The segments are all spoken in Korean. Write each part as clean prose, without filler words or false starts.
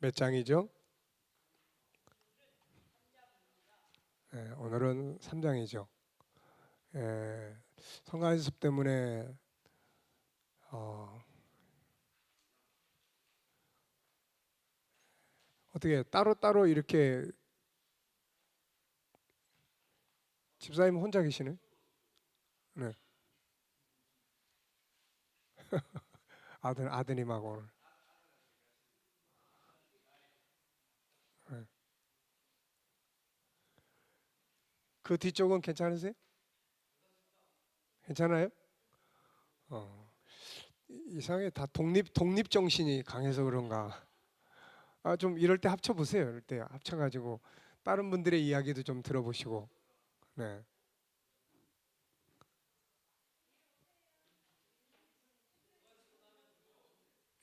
몇 장이죠? 오늘은 3장이죠. 성가 연습 때문에 어, 어떻게 따로따로 이렇게 집사님 혼자 계시네? 네. 아드님하고 오늘. 네. 그 뒤쪽은 괜찮으세요? 괜찮아요? 어, 이상하게 다 독립 정신이 강해서 그런가. 좀 이럴 때 합쳐 보세요. 이럴 때 합쳐가지고 다른 분들의 이야기도 좀 들어보시고. 네.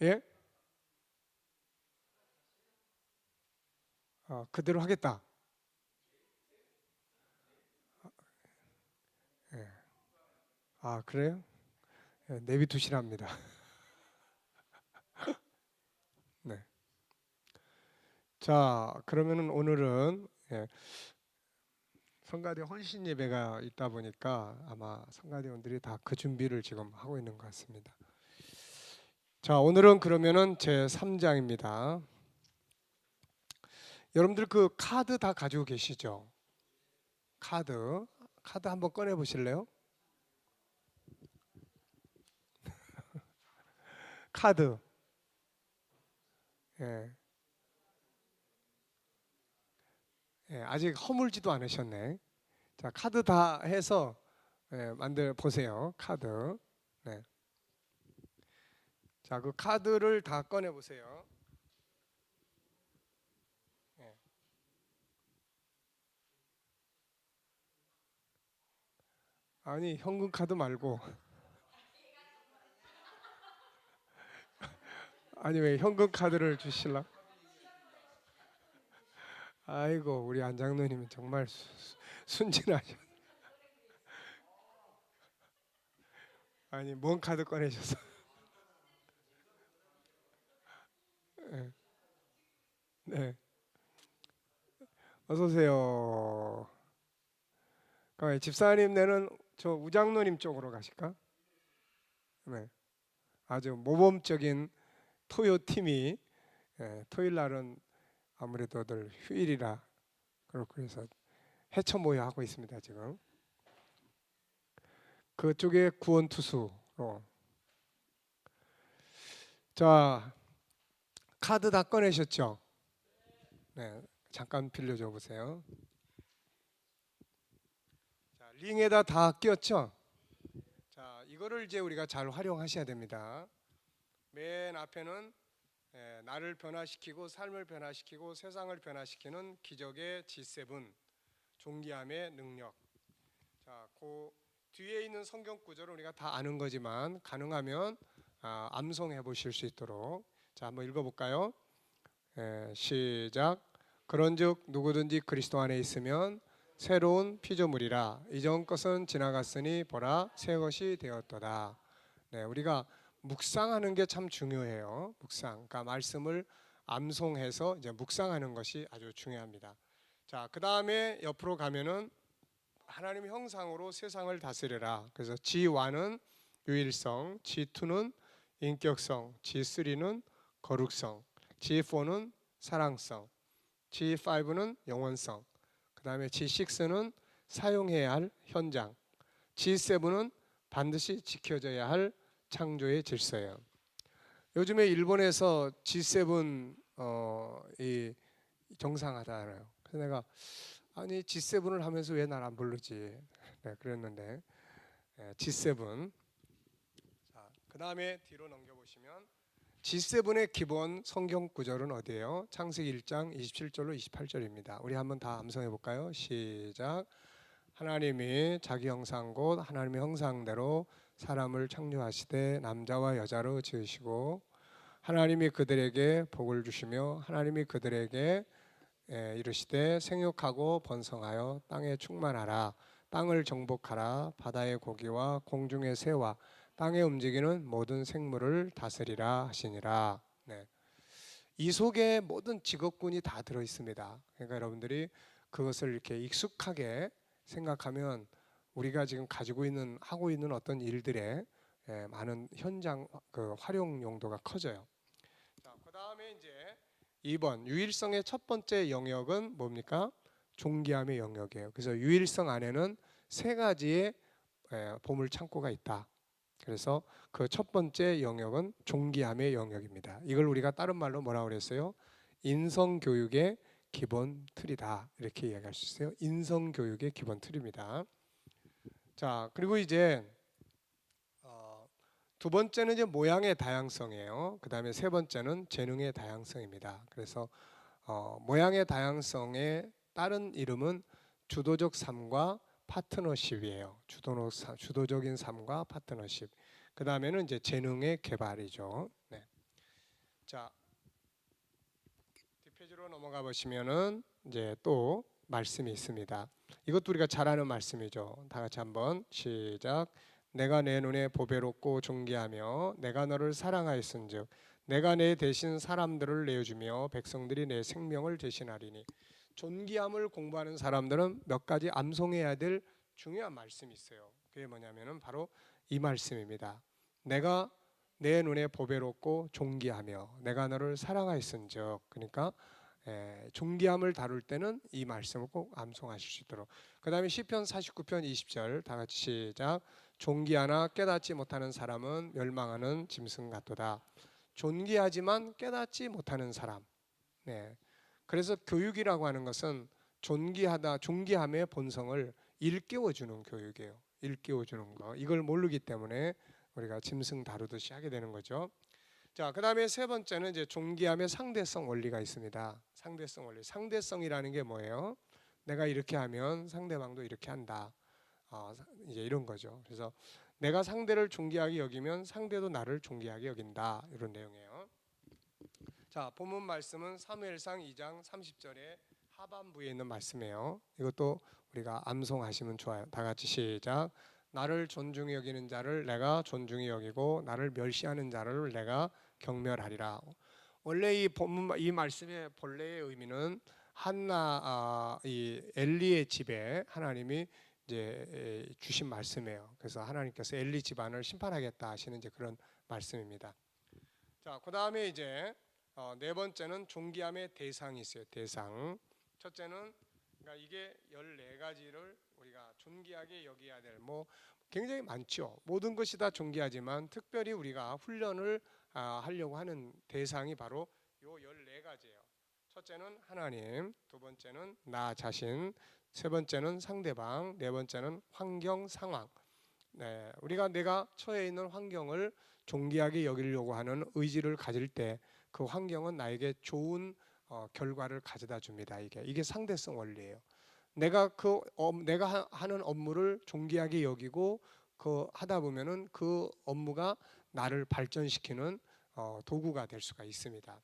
예? 그대로 하겠다. 예. 그래요? 내비두시랍니다. 네. 자, 그러면은 오늘은 성가대 혼신 예배가 있다 보니까 아마 성가대원들이 다 그 준비를 지금 하고 있는 것 같습니다. 자, 오늘은 그러면은 제 3장입니다. 여러분들 그 카드 다 가지고 계시죠? 카드 한번 꺼내 보실래요? 카드. 예. 아직 허물지도 않으셨네. 자, 카드 다 해서 만들 보세요. 카드. 네. 자, 그 카드를 다 꺼내 보세요. 예. 아니, 현금 카드 말고 아니 왜 현금 카드를 주실라? 아이고 우리 안장로님은 정말 순진하셔. 아니 뭔 카드 꺼내셔서? 네, 네. 어서 오세요. 그럼 집사님 내는 저 우장로님 쪽으로 가실까? 네. 아주 모범적인 토요 팀이 토요일 날은 아무래도 늘 휴일이라 그렇고 해서 해쳐 모여 하고 있습니다 지금. 그쪽에 구원 투수로. 자 카드 다 꺼내셨죠? 네. 잠깐 빌려줘 보세요. 자, 링에다 다 끼웠죠? 자, 이거를 이제 우리가 잘 활용하셔야 됩니다. 맨 앞에는 나를 변화시키고 삶을 변화시키고 세상을 변화시키는 기적의 G7 존귀함의 능력. 자, 그 뒤에 있는 성경 구절을 우리가 다 아는 거지만 가능하면 암송해 보실 수 있도록 자, 한번 읽어볼까요? 시작. 그런즉 누구든지 그리스도 안에 있으면 새로운 피조물이라 이전 것은 지나갔으니 보라 새 것이 되었도다. 네, 우리가 묵상하는 게 참 중요해요. 묵상, 그러니까 말씀을 암송해서 이제 묵상하는 것이 아주 중요합니다. 자, 그 다음에 옆으로 가면은 하나님의 형상으로 세상을 다스려라. 그래서 G1은 유일성, G2는 인격성, G3는 거룩성, G4는 사랑성, G5는 영원성, 그 다음에 G6는 사용해야 할 현장, G7은 반드시 지켜져야 할 창조의 질서예요. 요즘에 일본에서 G7 이 정상화잖아요. 그래서 내가 아니 G7을 하면서 왜 날 안 부르지? 네, 그랬는데 G7. 자, 그 다음에 뒤로 넘겨보시면 G7의 기본 성경 구절은 어디예요? 창세기 1장 27절로 28절입니다. 우리 한번 다 암송해 볼까요? 시작. 하나님이 자기 형상 곧 하나님의 형상대로 사람을 창조하시되 남자와 여자로 지으시고 하나님이 그들에게 복을 주시며 하나님이 그들에게 이르시되 생육하고 번성하여 땅에 충만하라 땅을 정복하라 바다의 고기와 공중의 새와 땅에 움직이는 모든 생물을 다스리라 하시니라. 네. 이 속에 모든 직업군이 다 들어 있습니다. 그러니까 여러분들이 그것을 이렇게 익숙하게 생각하면 우리가 지금 가지고 있는 하고 있는 어떤 일들의 많은 현장 그 활용 용도가 커져요. 자, 그다음에 이제 2번 유일성의 첫 번째 영역은 뭡니까? 존귀함의 영역이에요. 그래서 유일성 안에는 세 가지의 보물 창고가 있다. 그래서 그 첫 번째 영역은 존귀함의 영역입니다. 이걸 우리가 다른 말로 뭐라고 그랬어요? 인성 교육의 기본 틀이다. 이렇게 이야기할 수 있어요. 인성 교육의 기본 틀입니다. 자, 그리고 이제 두 번째는 이제 모양의 다양성이에요. 그다음에 세 번째는 재능의 다양성입니다. 그래서 모양의 다양성의 다른 이름은 주도적 삶과 파트너십이에요. 주도적인 삶과 파트너십. 그 다음에는 이제 재능의 개발이죠. 네. 자, 뒷페이지로 넘어가 보시면은 이제 또 말씀이 있습니다. 이것도 우리가 잘 아는 말씀이죠. 다 같이 한번 시작. 내가 내 눈에 보배롭고 존귀하며 내가 너를 사랑하였은즉 내가 내 대신 사람들을 내어주며 백성들이 내 생명을 대신하리니. 존귀함을 공부하는 사람들은 몇 가지 암송해야 될 중요한 말씀이 있어요. 그게 뭐냐면은 바로 이 말씀입니다. 내가 내 눈에 보배롭고 존귀하며 내가 너를 사랑하였은즉. 그러니까 존귀함을 다룰 때는 이 말씀을 꼭 암송하실 수 있도록. 그 다음에 시편 49편 20절 다 같이 시작. 존귀하나 깨닫지 못하는 사람은 멸망하는 짐승 같도다. 존귀하지만 깨닫지 못하는 사람. 네. 그래서 교육이라고 하는 것은 존귀함의 본성을 일깨워주는 교육이에요. 일깨워주는 거. 이걸 모르기 때문에 우리가 짐승 다루듯이 하게 되는 거죠. 자, 그다음에 세 번째는 이제 존귀함의 상대성 원리가 있습니다. 상대성 원리. 상대성이라는 게 뭐예요? 내가 이렇게 하면 상대방도 이렇게 한다. 이제 이런 거죠. 그래서 내가 상대를 존귀하게 여기면 상대도 나를 존귀하게 여긴다. 이런 내용이에요. 자, 본문 말씀은 사무엘상 2장 30절의 하반부에 있는 말씀이에요. 이것도 우리가 암송하시면 좋아요. 다 같이 시작. 나를 존중히 여기는 자를 내가 존중히 여기고 나를 멸시하는 자를 내가 경멸하리라. 원래 이 말씀의 본래의 의미는 이 엘리의 집에 하나님이 이제 주신 말씀이에요. 그래서 하나님께서 엘리 집안을 심판하겠다 하시는 이제 그런 말씀입니다. 자, 그다음에 이제 네 번째는 존귀함의 대상이 있어요. 대상. 첫째는 그러니까 이게 14가지를 우리가 존귀하게 여겨야 될 굉장히 많죠. 모든 것이 다 존귀하지만 특별히 우리가 훈련을 하려고 하는 대상이 바로 요 14가지예요. 첫째는 하나님, 두 번째는 나 자신, 세 번째는 상대방, 네 번째는 환경 상황. 네, 우리가 내가 처해 있는 환경을 존귀하게 여기려고 하는 의지를 가질 때 그 환경은 나에게 좋은 결과를 가져다 줍니다. 이게 상대성 원리예요. 내가 내가 하는 업무를 존귀하게 여기고 하다 보면은 그 업무가 나를 발전시키는 도구가 될 수가 있습니다.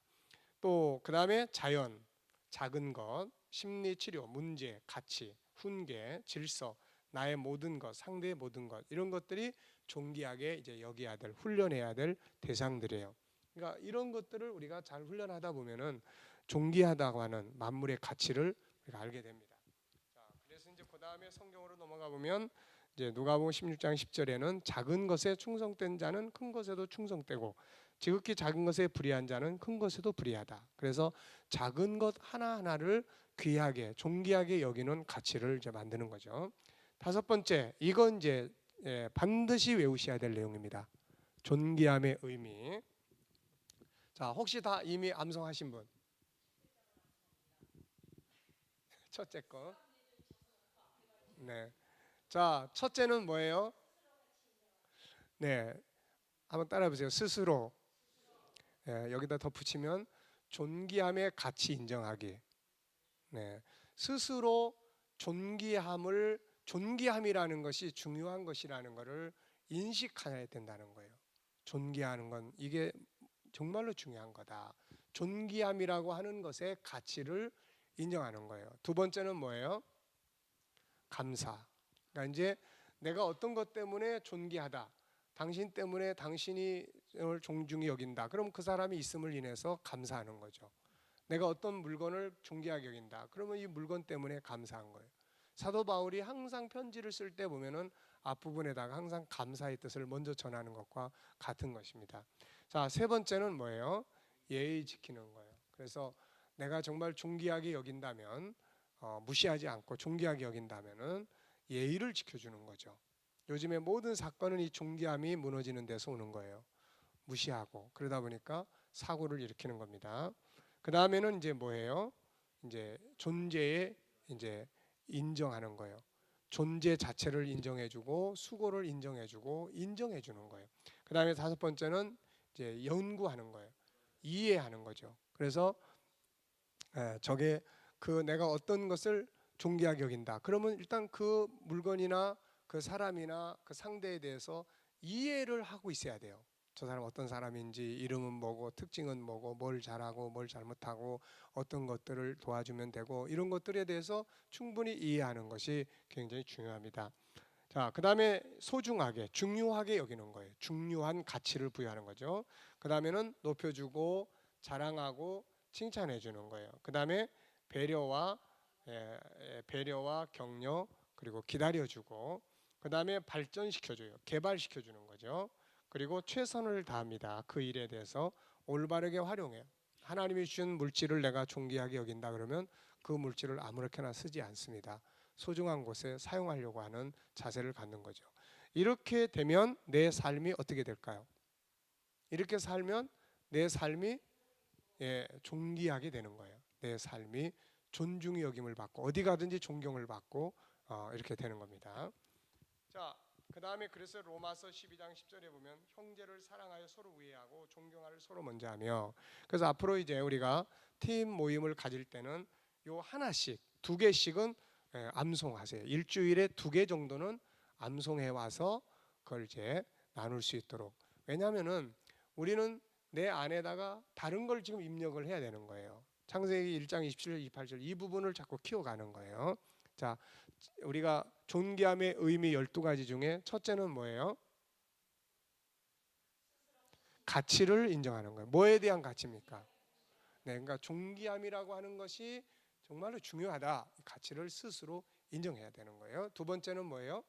또 그다음에 자연, 작은 것, 심리 치료, 문제, 가치, 훈계, 질서, 나의 모든 것, 상대의 모든 것, 이런 것들이 존귀하게 이제 여겨야 될, 훈련해야 될 대상들이에요. 그러니까 이런 것들을 우리가 잘 훈련하다 보면은 존귀하다고 하는 만물의 가치를 우리가 알게 됩니다. 자, 그래서 이제 그 다음에 성경으로 넘어가 보면 이제 누가복음 16장 10절에는 작은 것에 충성된 자는 큰 것에도 충성되고 지극히 작은 것에 불의한 자는 큰 것에도 불의하다. 그래서 작은 것 하나하나를 귀하게 존귀하게 여기는 가치를 이제 만드는 거죠. 다섯 번째, 이건 이제 반드시 외우셔야 될 내용입니다. 존귀함의 의미. 자, 혹시 다 이미 암송하신 분? 첫째 거. 네. 자, 첫째는 뭐예요? 네. 한번 따라해 보세요. 스스로. 여기다 덧붙이면 존귀함의 가치 인정하기. 네. 스스로 존귀함이라는 것이 중요한 것이라는 것을 인식해야 된다는 거예요. 존귀하는 건 이게 정말로 중요한 거다. 존귀함이라고 하는 것의 가치를 인정하는 거예요. 두 번째는 뭐예요? 감사. 그러니까 이제 내가 어떤 것 때문에 존귀하다. 당신 때문에 당신이 존중히 여긴다. 그럼 그 사람이 있음을 인해서 감사하는 거죠. 내가 어떤 물건을 존귀하게 여긴다. 그러면 이 물건 때문에 감사한 거예요. 사도 바울이 항상 편지를 쓸 때 보면은 앞부분에다가 항상 감사의 뜻을 먼저 전하는 것과 같은 것입니다. 자, 세 번째는 뭐예요? 예의 지키는 거예요. 그래서 내가 정말 존귀하게 여긴다면 무시하지 않고 존귀하게 여긴다면은 예의를 지켜주는 거죠. 요즘에 모든 사건은 이 존귀함이 무너지는 데서 오는 거예요. 무시하고 그러다 보니까 사고를 일으키는 겁니다. 그 다음에는 이제 뭐예요? 이제 존재에 이제 인정하는 거예요. 존재 자체를 인정해주고 수고를 인정해주고 인정해주는 거예요. 그 다음에 다섯 번째는 이제 연구하는 거예요. 이해하는 거죠. 그래서 저게 그 내가 어떤 것을 존귀하게 여긴다. 그러면 일단 그 물건이나 그 사람이나 그 상대에 대해서 이해를 하고 있어야 돼요. 저 사람 어떤 사람인지, 이름은 뭐고, 특징은 뭐고, 뭘 잘하고 뭘 잘못하고, 어떤 것들을 도와주면 되고, 이런 것들에 대해서 충분히 이해하는 것이 굉장히 중요합니다. 자, 그 다음에 소중하게, 중요하게 여기는 거예요. 중요한 가치를 부여하는 거죠. 그 다음에는 높여주고 자랑하고 칭찬해 주는 거예요. 그 다음에 배려와 격려, 그리고 기다려주고, 그 다음에 발전시켜줘요. 개발시켜주는 거죠. 그리고 최선을 다합니다. 그 일에 대해서 올바르게 활용해요. 하나님이 주신 물질을 내가 존귀하게 여긴다 그러면 그 물질을 아무렇게나 쓰지 않습니다. 소중한 곳에 사용하려고 하는 자세를 갖는 거죠. 이렇게 되면 내 삶이 어떻게 될까요? 이렇게 살면 내 삶이 존귀하게 되는 거예요. 내 삶이 존중의 여김을 받고 어디 가든지 존경을 받고 이렇게 되는 겁니다. 자, 그 다음에 그래서 로마서 12장 10절에 보면 형제를 사랑하여 서로 우애하고 존경하를 서로 먼저 하며, 그래서 앞으로 이제 우리가 팀 모임을 가질 때는 요 하나씩 두 개씩은 암송하세요. 일주일에 2개 정도는 암송해 와서 그걸 이제 나눌 수 있도록. 왜냐하면은 우리는 내 안에다가 다른 걸 지금 입력을 해야 되는 거예요. 창세기 1장 27절 28절 이 부분을 자꾸 키워가는 거예요. 자, 우리가 존귀함의 의미 12가지 중에 첫째는 뭐예요? 가치를 인정하는 거예요. 뭐에 대한 가치입니까? 네, 그러니까 존귀함이라고 하는 것이 정말로 중요하다. 가치를 스스로 인정해야 되는 거예요. 두 번째는 뭐예요?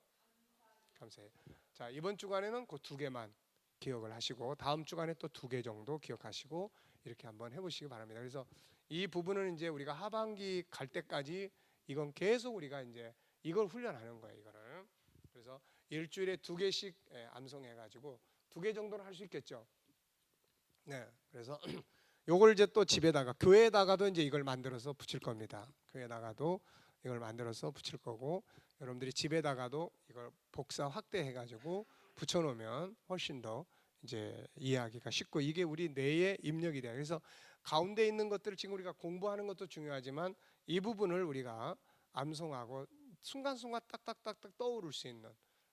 감사해요. 자, 이번 주간에는 그 2개만 기억을 하시고 다음 주간에 또 2개 정도 기억하시고 이렇게 한번 해보시기 바랍니다. 그래서 이 부분은 이제 우리가 하반기 갈 때까지 이건 계속 우리가 이제 이걸 훈련하는 거예요. 이거를. 그래서 일주일에 2개씩 암송해가지고 2개 정도는 할 수 있겠죠. 네. 그래서 요걸 이제 또 집에다가 교회에다가도 이제 이걸 만들어서 붙일 겁니다. 교회에다가도 이걸 만들어서 붙일 거고 여러분들이 집에다가도 이걸 복사 확대해가지고 붙여놓으면 훨씬 더 이제 이해하기가 쉽고 이게 우리 뇌의 입력이 돼요. 그래서 가운데 있는 것들을 지금 우리가 공부하는 것도 중요하지만 이 부분을 우리가 암송하고 순간순간 딱딱딱딱 떠오를 수 있는,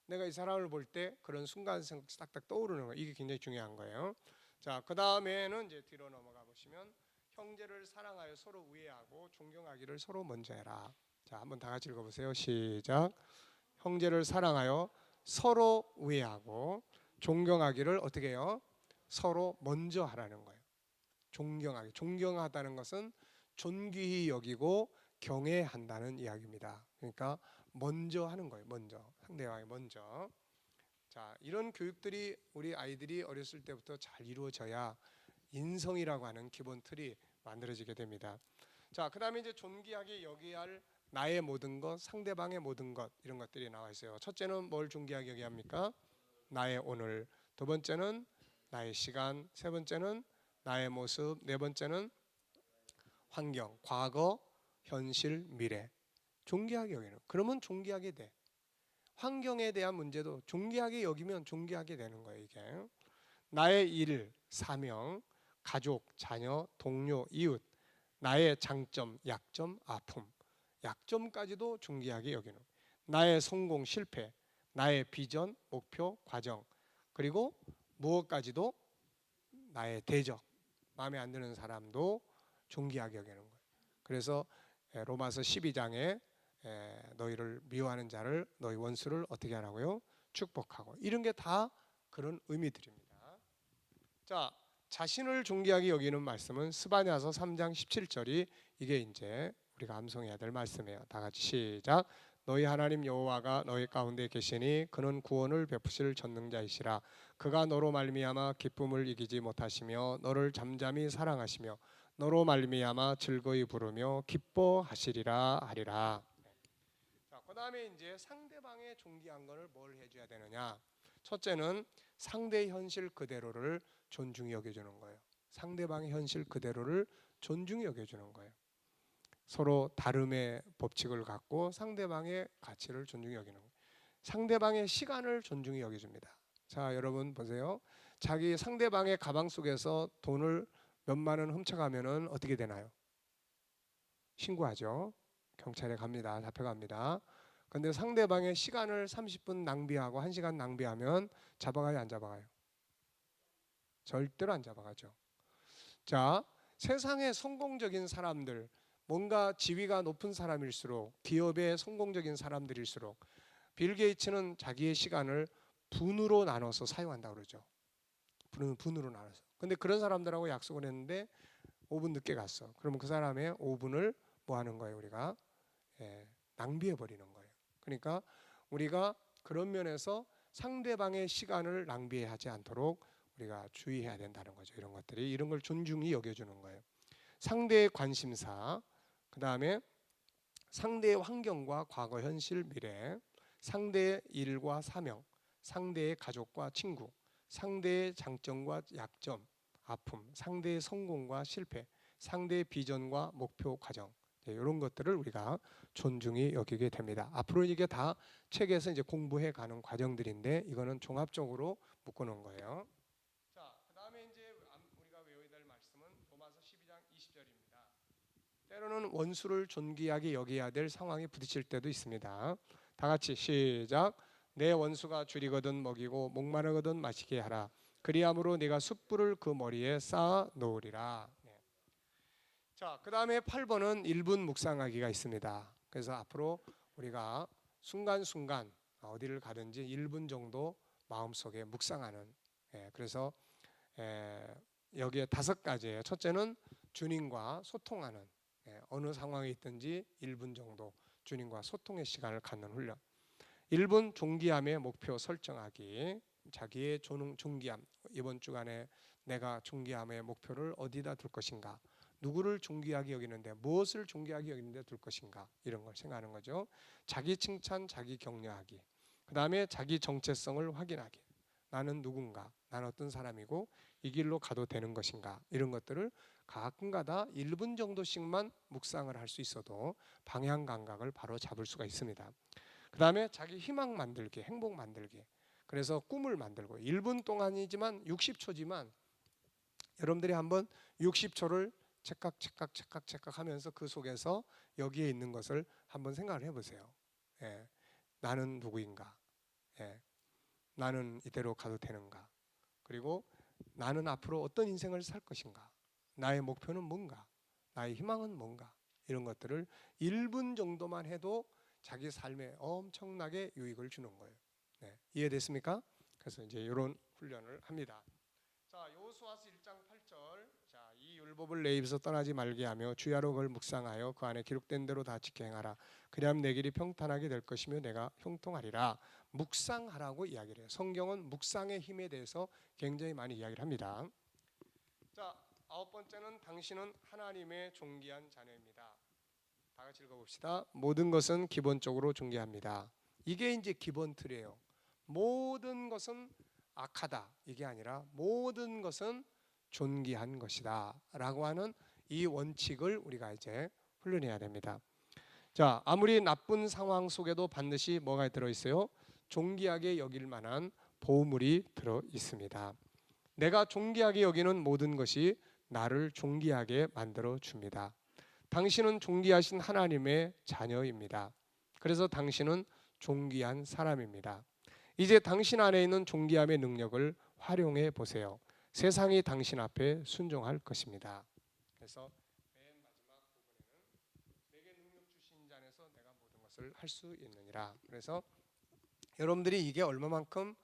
내가 이 사람을 볼 때 그런 순간순간 딱딱 떠오르는 거, 이게 굉장히 중요한 거예요. 자, 그 다음에는 이제 뒤로 넘어가 보시면 형제를 사랑하여 서로 우애하고 존경하기를 서로 먼저 해라. 자, 한번 다 같이 읽어보세요. 시작. 형제를 사랑하여 서로 우애하고 존경하기를 어떻게 해요? 서로 먼저 하라는 거예요. 존경하기. 존경하다는 것은 존귀히 여기고 경애한다는 이야기입니다. 그러니까 먼저 하는 거예요. 먼저. 상대방이 먼저. 자, 이런 교육들이 우리 아이들이 어렸을 때부터 잘 이루어져야 인성이라고 하는 기본 틀이 만들어지게 됩니다. 자, 그다음에 이제 존귀하게 여기야 할 나의 모든 것, 상대방의 모든 것, 이런 것들이 나와 있어요. 첫째는 뭘 존귀하게 여기야 합니까? 나의 오늘. 두 번째는 나의 시간. 세 번째는 나의 모습. 네 번째는 환경, 과거, 현실, 미래. 존귀하게 여기는. 그러면 존귀하게 돼. 환경에 대한 문제도 존귀하게 여기면 존귀하게 되는 거예요. 이게 나의 일, 사명, 가족, 자녀, 동료, 이웃, 나의 장점, 약점, 아픔, 약점까지도 존귀하게 여기는, 나의 성공, 실패, 나의 비전, 목표, 과정, 그리고 무엇까지도 나의 대적, 마음에 안 드는 사람도 존귀하게 여기는 거예요. 그래서 로마서 12장에 너희를 미워하는 자를, 너희 원수를 어떻게 하라고요? 축복하고, 이런 게 다 그런 의미들입니다. 자, 자신을 존귀하게 여기는 말씀은 스바냐서 3장 17절이 이게 이제 우리가 암송해야 될 말씀이에요. 다 같이 시작. 너희 하나님 여호와가 너희 가운데 계시니 그는 구원을 베푸실 전능자이시라. 그가 너로 말미암아 기쁨을 이기지 못하시며 너를 잠잠히 사랑하시며 너로 말미암아 즐거이 부르며 기뻐하시리라 하리라. 자, 그다음에 이제 상대방의 존귀한 것을 뭘 해줘야 되느냐? 첫째는 상대의 현실 그대로를 존중히 여겨주는 거예요. 상대방의 현실 그대로를 존중히 여겨주는 거예요. 서로 다름의 법칙을 갖고 상대방의 가치를 존중히 여기는 거예요. 상대방의 시간을 존중히 여겨줍니다. 자, 여러분 보세요. 자기 상대방의 가방 속에서 돈을 몇만 원 훔쳐가면은 어떻게 되나요? 신고하죠. 경찰에 갑니다. 잡혀갑니다. 근데 상대방의 시간을 30분 낭비하고 1시간 낭비하면 잡아가요, 안 잡아가요? 절대로 안 잡아가죠. 자, 세상의 성공적인 사람들, 뭔가 지위가 높은 사람일수록, 기업의 성공적인 사람들일수록 빌 게이츠는 자기의 시간을 분으로 나눠서 사용한다고 그러죠. 분으로 나눠서. 근데 그런 사람들하고 약속을 했는데 5분 늦게 갔어. 그러면 그 사람의 5분을 뭐 하는 거예요? 우리가 낭비해 버리는 거예요. 그러니까 우리가 그런 면에서 상대방의 시간을 낭비하지 않도록 우리가 주의해야 된다는 거죠. 이런 것들이, 이런 걸 존중히 여겨주는 거예요. 상대의 관심사, 그 다음에 상대의 환경과 과거, 현실, 미래, 상대의 일과 사명, 상대의 가족과 친구, 상대의 장점과 약점, 아픔, 상대의 성공과 실패, 상대의 비전과 목표, 과정, 이런 것들을 우리가 존중히 여기게 됩니다. 앞으로 이게 다 책에서 이제 공부해 가는 과정들인데 이거는 종합적으로 묶어놓은 거예요. 자, 그다음에 이제 우리가 외워야 될 말씀은 로마서 12장 20절입니다. 때로는 원수를 존귀하게 여겨야 될 상황에 부딪힐 때도 있습니다. 다 같이 시작. 내 원수가 줄이거든 먹이고 목마르거든 마시게 하라. 그리함으로 네가 숯불을 그 머리에 쌓아 놓으리라. 자, 그 다음에 8번은 1분 묵상하기가 있습니다. 그래서 앞으로 우리가 순간순간 어디를 가든지 1분 정도 마음속에 묵상하는, 그래서 여기에 5가지예요. 첫째는 주님과 소통하는, 어느 상황에 있든지 1분 정도 주님과 소통의 시간을 갖는 훈련. 1분 존귀함의 목표 설정하기. 자기의 존귀함, 이번 주간에 내가 존귀함의 목표를 어디다 둘 것인가, 누구를 존귀하게 여기는데, 무엇을 존귀하게 여기는데 둘 것인가, 이런 걸 생각하는 거죠. 자기 칭찬, 자기 격려하기. 그 다음에 자기 정체성을 확인하기. 나는 누군가, 나는 어떤 사람이고 이 길로 가도 되는 것인가, 이런 것들을 가끔가다 1분 정도씩만 묵상을 할 수 있어도 방향 감각을 바로 잡을 수가 있습니다. 그 다음에 자기 희망 만들기, 행복 만들기. 그래서 꿈을 만들고 1분 동안이지만 60초지만 여러분들이 한번 60초를 착각 하면서 그 속에서 여기에 있는 것을 한번 생각을 해보세요. 나는 누구인가? 나는 이대로 가도 되는가? 그리고 나는 앞으로 어떤 인생을 살 것인가? 나의 목표는 뭔가? 나의 희망은 뭔가? 이런 것들을 1분 정도만 해도 자기 삶에 엄청나게 유익을 주는 거예요. 이해됐습니까? 그래서 이제 이런 훈련을 합니다. 자, 여호수아서 1장 8절. 자, 이 율법을 내 입에서 떠나지 말게 하며 주야로 그걸 묵상하여 그 안에 기록된 대로 다 지켜 행하라. 그리하면 내 길이 평탄하게 될 것이며 내가 형통하리라. 묵상하라고 이야기를 해요. 성경은 묵상의 힘에 대해서 굉장히 많이 이야기를 합니다. 자, 9번째는 당신은 하나님의 존귀한 자녀입니다. 다 같이 읽어봅시다. 모든 것은 기본적으로 존귀합니다. 이게 이제 기본 틀이에요. 모든 것은 악하다, 이게 아니라 모든 것은 존귀한 것이다 라고 하는 이 원칙을 우리가 이제 훈련해야 됩니다. 자, 아무리 나쁜 상황 속에도 반드시 뭐가 들어있어요? 존귀하게 여길 만한 보물이 들어 있습니다. 내가 존귀하게 여기는 모든 것이 나를 존귀하게 만들어 줍니다. 당신은 존귀하신 하나님의 자녀입니다. 그래서 당신은 존귀한 사람입니다. 이제 당신 안에 있는 존귀함의 능력을 활용해 보세요. 세상이 당신 앞에 순종할 것입니다. 그래서 맨 마지막 부분에는 내게 능력 주신 자 안에서 내가 모든 것을 할 수 있느니라. 그래서 여러분들이 이게 얼마만큼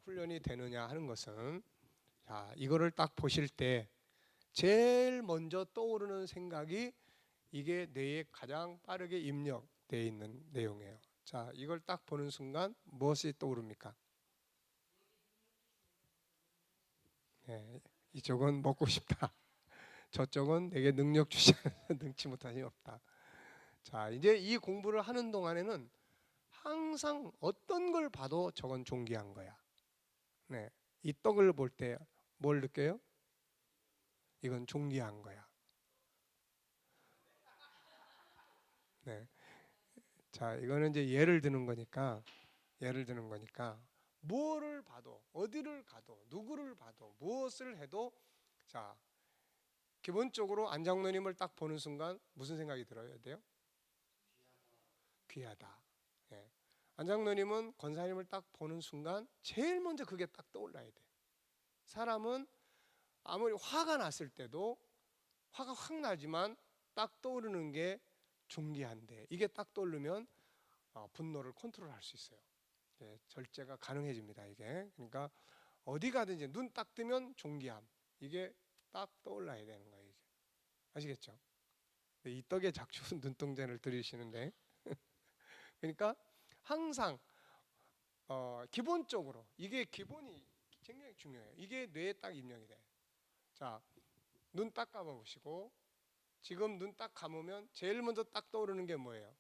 훈련이 되느냐 하는 것은, 자, 이거를 딱 보실 때 제일 먼저 떠오르는 생각이 이게 뇌에 가장 빠르게 입력되어 있는 내용이에요. 자, 이걸 딱 보는 순간 무엇이 떠오릅니까? 네, 이쪽은 먹고 싶다. 저쪽은 내게 능력 주시 능치 못하니 없다. 자, 이제 이 공부를 하는 동안에는 항상 어떤 걸 봐도 저건 존귀한 거야. 네, 이 떡을 볼 때 뭘 느껴요? 이건 존귀한 거야. 네, 자, 이거는 이제 예를 드는 거니까 뭐를 봐도 어디를 가도 누구를 봐도 무엇을 해도 자, 기본적으로 안장로님을 딱 보는 순간 무슨 생각이 들어야 돼요? 귀하다. 예. 안장로님은 권사님을 딱 보는 순간 제일 먼저 그게 딱 떠올라야 돼. 사람은 아무리 화가 났을 때도 화가 확 나지만 딱 떠오르는 게 존귀한데 이게 딱 떠오르면 분노를 컨트롤할 수 있어요. 예, 절제가 가능해집니다. 이게 그러니까 어디 가든지 눈 딱 뜨면 존귀함 이게 딱 떠올라야 되는 거예요. 이게. 아시겠죠? 이 떡의 작주는 눈동자를 들이시는데 그러니까 항상 기본적으로 이게 기본이 굉장히 중요해요. 이게 뇌에 딱 입력이 돼. 자, 눈 딱 감아보시고 지금 눈 딱 감으면 제일 먼저 딱 떠오르는 게 뭐예요?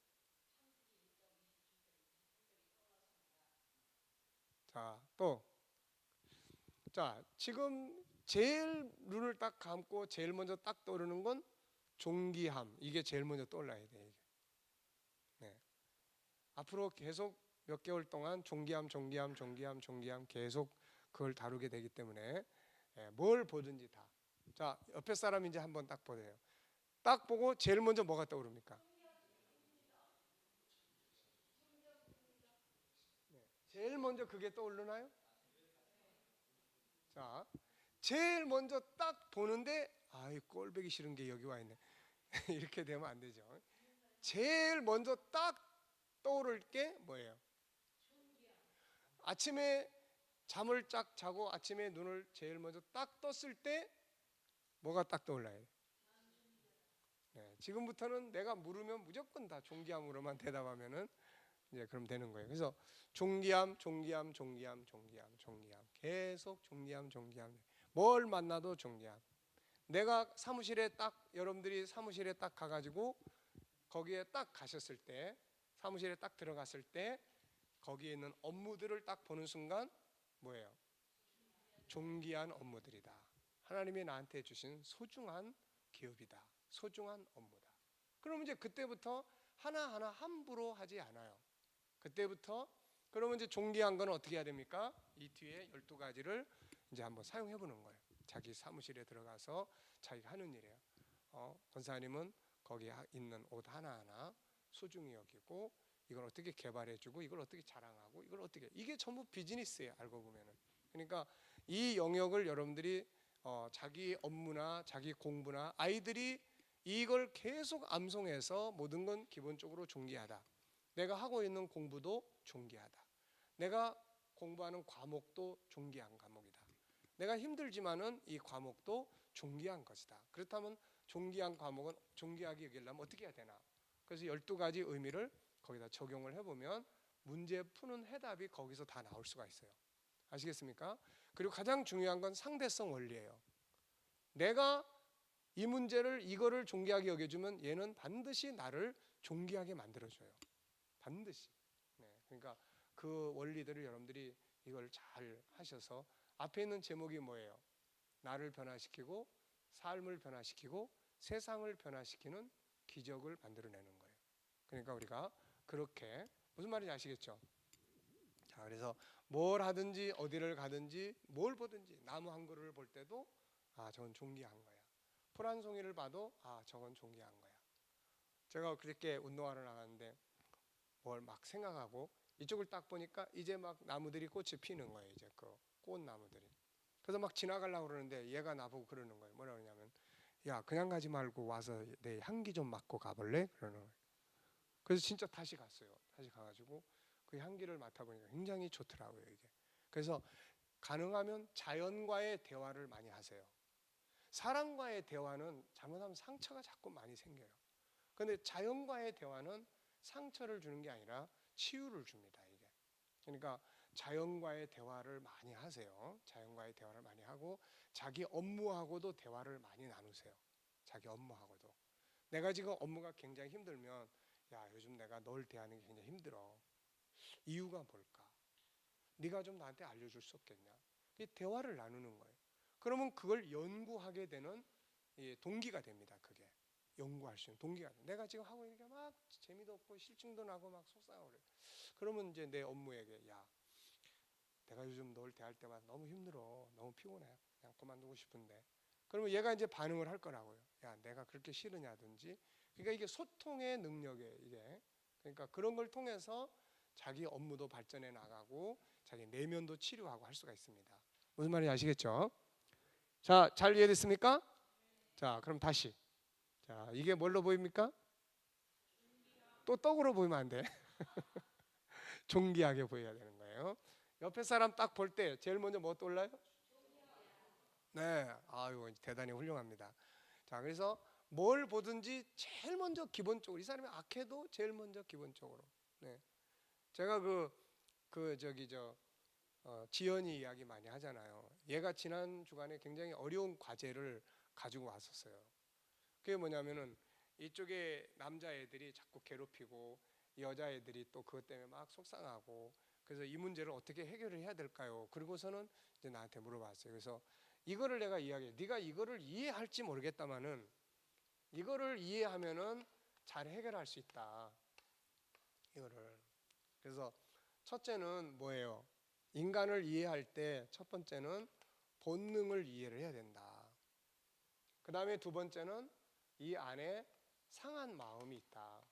자, 또 자, 지금 제일 눈을 딱 감고 제일 먼저 딱 떠오르는 건 존귀함. 이게 제일 먼저 떠올라야 돼. 이게. 네. 앞으로 계속 몇 개월 동안 존귀함 계속 그걸 다루게 되기 때문에 뭘 보든지 다. 자, 옆에 사람 이제 한번 딱 보세요. 딱 보고 제일 먼저 뭐가 떠오릅니까? 제일 먼저 그게 떠오르나요? 자, 제일 먼저 딱 보는데 아이 꼴보기 싫은 게 여기 와 있네. 이렇게 되면 안 되죠. 제일 먼저 딱 떠오를 게 뭐예요? 아침에 잠을 쫙 자고 아침에 눈을 제일 먼저 딱 떴을 때 뭐가 딱 떠올라요? 네, 지금부터는 내가 물으면 무조건 다 존귀함으로만 대답하면은 이제 그럼 되는 거예요. 그래서 존귀함 계속 존귀함 뭘 만나도 존귀함. 내가 사무실에 딱 여러분들이 사무실에 딱 가가지고 거기에 딱 가셨을 때 사무실에 딱 들어갔을 때 거기에 있는 업무들을 딱 보는 순간 뭐예요? 존귀한 업무들이다. 하나님이 나한테 주신 소중한 기업이다. 소중한 업무다. 그러면 이제 그때부터 하나하나 함부로 하지 않아요. 그때부터 그러면 이제 존귀한 건 어떻게 해야 됩니까? 이 뒤에 12가지를 이제 한번 사용해 보는 거예요. 자기 사무실에 들어가서 자기가 하는 일이에요. 권사님은 거기에 있는 옷 하나하나 소중히 여기고 이걸 어떻게 개발해주고 이걸 어떻게 자랑하고 이걸 어떻게 이게 전부 비즈니스예요. 알고 보면은. 그러니까 이 영역을 여러분들이 자기 업무나 자기 공부나 아이들이 이걸 계속 암송해서 모든 건 기본적으로 존귀하다. 내가 하고 있는 공부도 존귀하다. 내가 공부하는 과목도 존귀한 과목이다. 내가 힘들지만은 이 과목도 존귀한 것이다. 그렇다면 존귀한 과목은 존귀하게 여기려면 어떻게 해야 되나? 그래서 12가지 의미를 거기다 적용을 해보면 문제 푸는 해답이 거기서 다 나올 수가 있어요. 아시겠습니까? 그리고 가장 중요한 건 상대성 원리예요. 내가 이 문제를 이거를 존귀하게 여겨주면 얘는 반드시 나를 존귀하게 만들어줘요. 반드시. 네, 그러니까 그 원리들을 여러분들이 이걸 잘 하셔서 앞에 있는 제목이 뭐예요? 나를 변화시키고 삶을 변화시키고 세상을 변화시키는 기적을 만들어내는 거예요. 그러니까 우리가 그렇게 무슨 말인지 아시겠죠? 자, 그래서 뭘 하든지 어디를 가든지 뭘 보든지 나무 한 그루를 볼 때도 저건 존귀한 거야. 풀 한 송이를 봐도 저건 존귀한 거야. 제가 그렇게 운동하러 나갔는데 뭘 막 생각하고 이쪽을 딱 보니까 이제 막 나무들이 꽃이 피는 거예요. 이제 그 꽃나무들이. 그래서 막 지나가려고 그러는데 얘가 나보고 그러는 거예요. 뭐라 그러냐면 야 그냥 가지 말고 와서 내 향기 좀 맡고 가볼래? 그러는 거예요. 그래서 진짜 다시 갔어요. 다시 가가지고 그 향기를 맡아보니까 굉장히 좋더라고요. 이게. 그래서 가능하면 자연과의 대화를 많이 하세요. 사람과의 대화는 잘못하면 상처가 자꾸 많이 생겨요. 그런데 자연과의 대화는 상처를 주는 게 아니라 치유를 줍니다. 이게. 그러니까 자연과의 대화를 많이 하세요. 자연과의 대화를 많이 하고 자기 업무하고도 대화를 많이 나누세요. 자기 업무하고도. 내가 지금 업무가 굉장히 힘들면 야, 요즘 내가 널 대하는 게 굉장히 힘들어. 이유가 뭘까? 네가 좀 나한테 알려줄 수 없겠냐? 대화를 나누는 거예요. 그러면 그걸 연구하게 되는 동기가 됩니다. 그게 연구할 수 있는 동기가 돼요. 내가 지금 하고 있는 게 막 재미도 없고 실증도 나고 막 속상하고 그래. 그러면 이제 내 업무에게 야, 내가 요즘 널 대할 때마다 너무 힘들어, 너무 피곤해, 그냥 그만두고 싶은데. 그러면 얘가 이제 반응을 할 거라고요. 야, 내가 그렇게 싫으냐든지. 그러니까 이게 소통의 능력에 이게 그러니까 그런 걸 통해서 자기 업무도 발전해 나가고 자기 내면도 치료하고 할 수가 있습니다. 무슨 말인지 아시겠죠? 자, 잘 이해됐습니까? 자, 그럼 다시. 자, 이게 뭘로 보입니까? 또 떡으로 보이면 안 돼. 존귀하게 보여야 되는 거예요. 옆에 사람 딱 볼 때 제일 먼저 뭐 떠올라요? 네, 아유 대단히 훌륭합니다. 자, 그래서 뭘 보든지 제일 먼저 기본적으로 이 사람이 악해도 제일 먼저 기본적으로. 네, 제가 그 저기 지연이 이야기 많이 하잖아요. 얘가 지난 주간에 굉장히 어려운 과제를 가지고 왔었어요. 그게 뭐냐면은 이쪽에 남자애들이 자꾸 괴롭히고 여자애들이 또 그것 때문에 막 속상하고 그래서 이 문제를 어떻게 해결을 해야 될까요? 그리고서는 이제 나한테 물어봤어요. 그래서 이거를 내가 이야기해. 네가 이거를 이해할지 모르겠다마는 이거를 이해하면은 잘 해결할 수 있다. 이거를. 그래서 첫째는 뭐예요? 인간을 이해할 때 첫 번째는 본능을 이해를 해야 된다. 그 다음에 두 번째는 이 안에 상한 마음이 있다.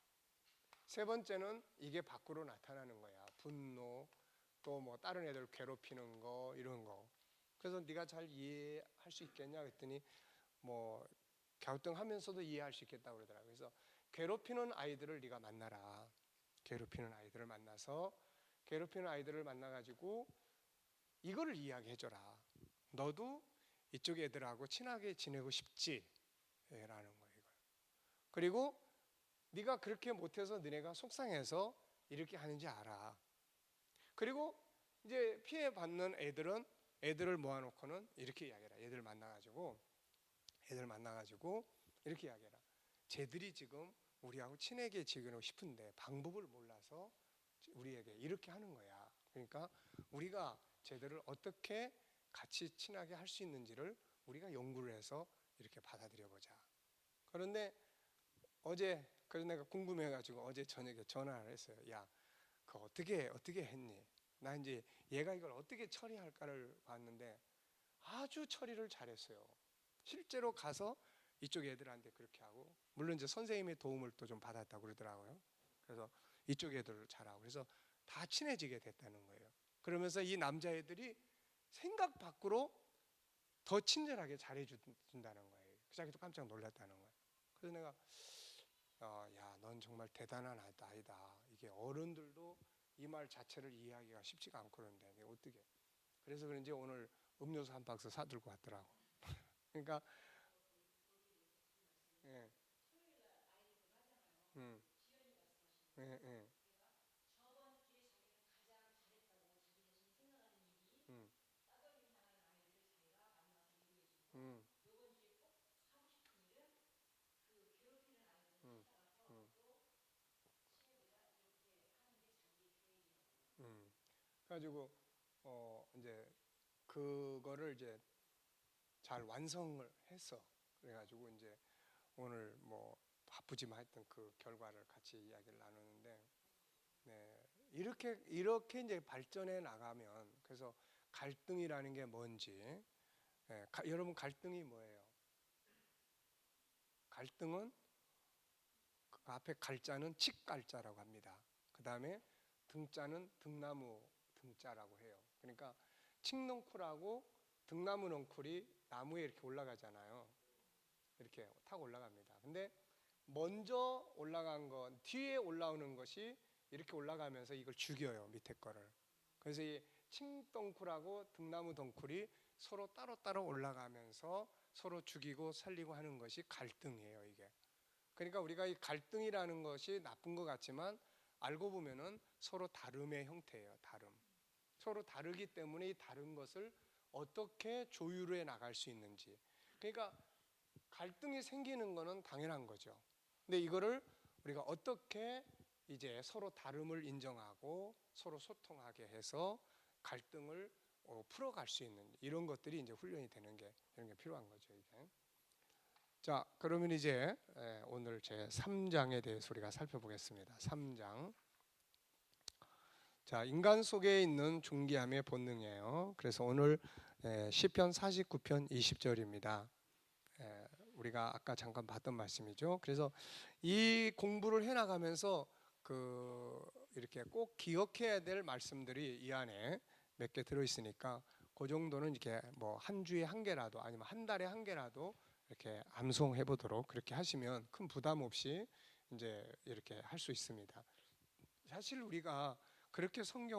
세 번째는 이게 밖으로 나타나는 거야. 분노, 또 뭐 다른 애들 괴롭히는 거 이런 거. 그래서 네가 잘 이해할 수 있겠냐 그랬더니 뭐 갸우뚱하면서도 이해할 수 있겠다고 그러더라고요. 그래서 괴롭히는 아이들을 네가 만나라. 괴롭히는 아이들을 만나서 괴롭히는 아이들을 만나가지고 이거를 이야기해줘라. 너도 이쪽 애들하고 친하게 지내고 싶지? 라는 거예요. 이걸. 그리고 네가 그렇게 못해서 너네가 속상해서 이렇게 하는지 알아. 그리고 이제 피해받는 애들은 애들을 모아놓고는 이렇게 이야기해라. 애들 만나가지고 이렇게 이야기해라. 쟤들이 지금 우리하고 친하게 지내고 싶은데 방법을 몰라서 우리에게 이렇게 하는 거야. 그러니까 우리가 쟤들을 어떻게 같이 친하게 할 수 있는지를 우리가 연구를 해서 이렇게 받아들여 보자. 그런데 어제 그래서 내가 궁금해가지고 어제 저녁에 전화를 했어요. 야, 그거 어떻게 했니? 나 이제 얘가 이걸 어떻게 처리할까를 봤는데 아주 처리를 잘했어요. 실제로 가서 이쪽 애들한테 그렇게 하고 물론 이제 선생님의 도움을 또 좀 받았다고 그러더라고요. 그래서 이쪽 애들을 잘하고 그래서 다 친해지게 됐다는 거예요. 그러면서 이 남자애들이 생각 밖으로 더 친절하게 잘해준다는 거예요. 그 자기도 깜짝 놀랐다는 거예요. 그래서 내가 야, 넌 정말 대단한 아이다. 이게 어른들도 이 말 자체를 이해하기가 쉽지가 않고 그러는데 내가 어떻게? 그래서 그런지 오늘 음료수 한 박스 사들고 왔더라고. 그러니까 예, 음, 예, 예, 음, 음, 음, 음, 그래가지고 이제 그거를 이제 잘 완성을 했어. 그래가지고 이제 오늘 뭐 바쁘지만 하여튼 그 결과를 같이 이야기를 나누는데, 네, 이렇게 이제 발전해 나가면 그래서 갈등이라는 게 뭔지, 네, 여러분 갈등이 뭐예요? 갈등은 그 앞에 갈자는 칡갈자라고 합니다. 그 다음에 등자는 등나무 등자라고 해요. 그러니까 칡넝쿨하고 등나무 넝쿨이 나무에 이렇게 올라가잖아요. 이렇게 탁 올라갑니다. 근데 먼저 올라간 건 뒤에 올라오는 것이 이렇게 올라가면서 이걸 죽여요. 밑에 거를. 그래서 이 칭덩쿨하고 등나무 덩쿨이 서로 따로따로 올라가면서 서로 죽이고 살리고 하는 것이 갈등이에요, 이게. 그러니까 우리가 이 갈등이라는 것이 나쁜 것 같지만 알고 보면은 서로 다름의 형태예요, 다름. 서로 다르기 때문에 이 다른 것을 어떻게 조율해 나갈 수 있는지. 그러니까 갈등이 생기는 거는 당연한 거죠. 근데 이거를 우리가 어떻게 이제 서로 다름을 인정하고 서로 소통하게 해서 갈등을 풀어갈 수 있는 이런 것들이 이제 훈련이 되는 게 이런 게 필요한 거죠, 이게. 자, 그러면 이제 오늘 제 3장에 대해서 우리가 살펴보겠습니다. 3장. 자, 인간 속에 있는 존귀함의 본능이에요. 그래서 오늘 시편 49편 20절입니다. 우리가 아까 잠깐 봤던 말씀이죠. 그래서 이 공부를 해나가면서 이렇게 꼭 기억해야 될 말씀들이 이 안에 몇 개 들어 있으니까 그 정도는 이렇게 뭐 한 주에 한 개라도 아니면 한 달에 한 개라도 이렇게 암송해 보도록 그렇게 하시면 큰 부담 없이 이제 이렇게 할 수 있습니다. 사실 우리가 그렇게 성경